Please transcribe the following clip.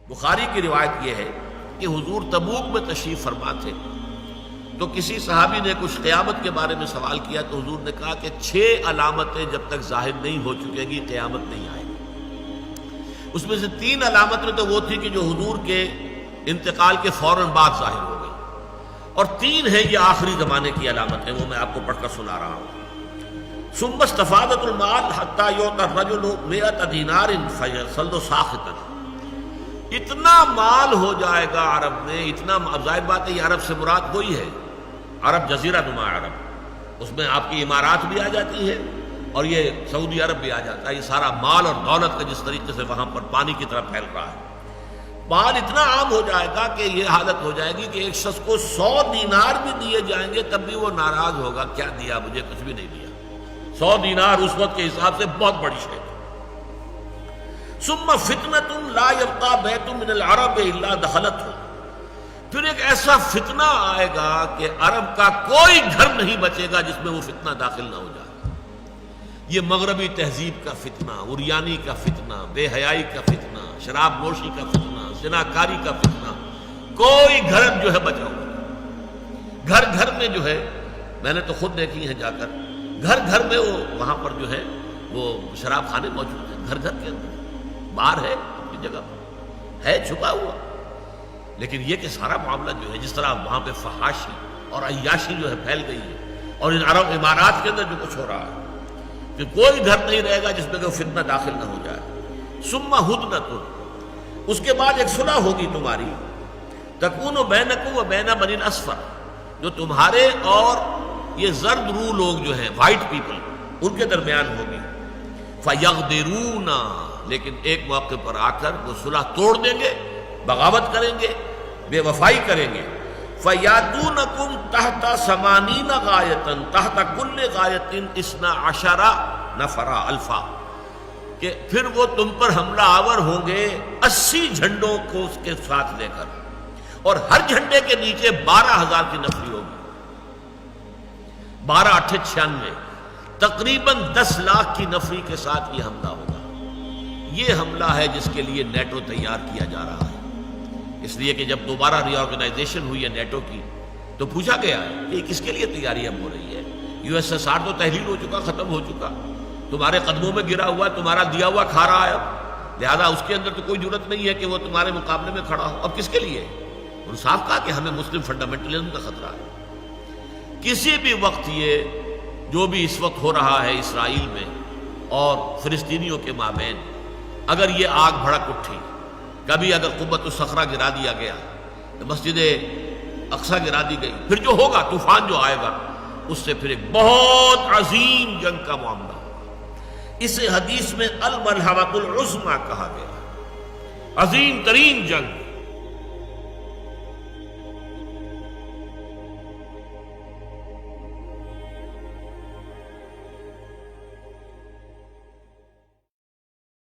بخاری کی روایت یہ ہے کہ حضور تبوک میں تشریف فرما تھے، تو کسی صحابی نے کچھ قیامت کے بارے میں سوال کیا تو حضور نے کہا کہ 6 علامتیں جب تک ظاہر نہیں ہو چکیں گی قیامت نہیں آئے گی۔ اس میں سے 3 علامتیں تو وہ تھی کہ جو حضور کے انتقال کے فوراً بعد ظاہر ہو گئی، اور 3 ہیں یہ آخری زمانے کی علامتیں، وہ میں آپ کو پڑھ کر سنا رہا ہوں۔ ثم استفادت المال حتى يؤتى الرجل 100 دینار فيصل ساخطا، اتنا مال ہو جائے گا عرب میں، اتنا، ظاہر بات ہے یہ عرب سے مراد وہی ہے، عرب جزیرہ نما عرب، اس میں آپ کی امارات بھی آ جاتی ہے اور یہ سعودی عرب بھی آ جاتا ہے، یہ سارا مال اور دولت کا جس طریقے سے وہاں پر پانی کی طرح پھیل رہا ہے، مال اتنا عام ہو جائے گا کہ یہ حالت ہو جائے گی کہ ایک شخص کو 100 دینار بھی دیے جائیں گے تب بھی وہ ناراض ہوگا، کیا دیا مجھے، کچھ بھی نہیں دیا۔ 100 دینار اس وقت کے حساب سے بہت بڑی شے ہے۔ ثم فتنة لا يبقى بیت من العرب الا دخلته، پھر ایک ایسا فتنہ آئے گا کہ عرب کا کوئی گھر نہیں بچے گا جس میں وہ فتنہ داخل نہ ہو جائے۔ یہ مغربی تہذیب کا فتنہ، عریانی کا فتنہ، بے حیائی کا فتنہ، شراب نوشی کا فتنہ، زناکاری کا فتنہ، کوئی گھر جو ہے بچا ہوا نہیں۔ گھر گھر میں جو ہے، میں نے تو خود دیکھی ہیں جا کر، گھر گھر میں وہ وہاں پر جو ہے وہ شراب خانے موجود ہیں، گھر گھر کے اندر، باہر ہے اپنی جگہ پر ہے چھپا ہوا، لیکن یہ کہ سارا معاملہ جو ہے جس طرح وہاں پہ فحاشی اور عیاشی جو ہے پھیل گئی ہے، اور ان عرب امارات کے اندر جو کچھ ہو رہا ہے کہ کوئی گھر نہیں رہے گا جس میں کہ فتنہ داخل نہ ہو جائے۔ ثم ہدنۃ، اس کے بعد ایک صلح ہوگی تمہاری، تکون بینکم و بین بنی الاصفر، جو تمہارے اور یہ زرد رو لوگ جو ہیں، وائٹ پیپل، ان کے درمیان ہوگی۔ فیغدرون، لیکن ایک موقع پر آ کر وہ صلح توڑ دیں گے، بغاوت کریں گے، بے وفائی کریں گے۔ فیاتونکم تحت 80 غایۃ، تحت کل غایۃ 12 نفرا الفا، کہ پھر وہ تم پر حملہ آور ہوں گے 80 جھنڈوں کو اس کے ساتھ لے کر، اور ہر جھنڈے کے نیچے 12,000 کی نفری ہوگی، 12 8 96، تقریباً 10 لاکھ کی نفری کے ساتھ یہ حملہ ہوگا۔ یہ حملہ ہے جس کے لیے نیٹو تیار کیا جا رہا ہے، اس لیے کہ جب دوبارہ ری آرگنائزیشن ہوئی ہے نیٹو کی تو پوچھا گیا ہے کہ کس کے لیے تیاری اب ہو رہی ہے؟ USSR تو تحلیل ہو چکا، ختم ہو چکا، تمہارے قدموں میں گرا ہوا، تمہارا دیا ہوا کھا رہا ہے اب، لہذا اس کے اندر تو کوئی ضرورت نہیں ہے کہ وہ تمہارے مقابلے میں کھڑا ہو، اب کس کے لیے؟ انہوں نے صاف کہا کہ ہمیں مسلم فنڈامنٹلزم کا خطرہ ہے۔ کسی بھی وقت یہ جو بھی اس وقت ہو رہا ہے اسرائیل میں اور فلسطینیوں کے مابین، اگر یہ آگ بھڑک اٹھی، کبھی اگر قبۃ الصخرہ گرا دیا گیا، مسجد اقصی گرا دی گئی، پھر جو ہوگا طوفان جو آئے گا اس سے پھر ایک بہت عظیم جنگ کا معاملہ ہوگا۔ اسے حدیث میں الملحمۃ العظمیٰ کہا گیا، عظیم ترین جنگ۔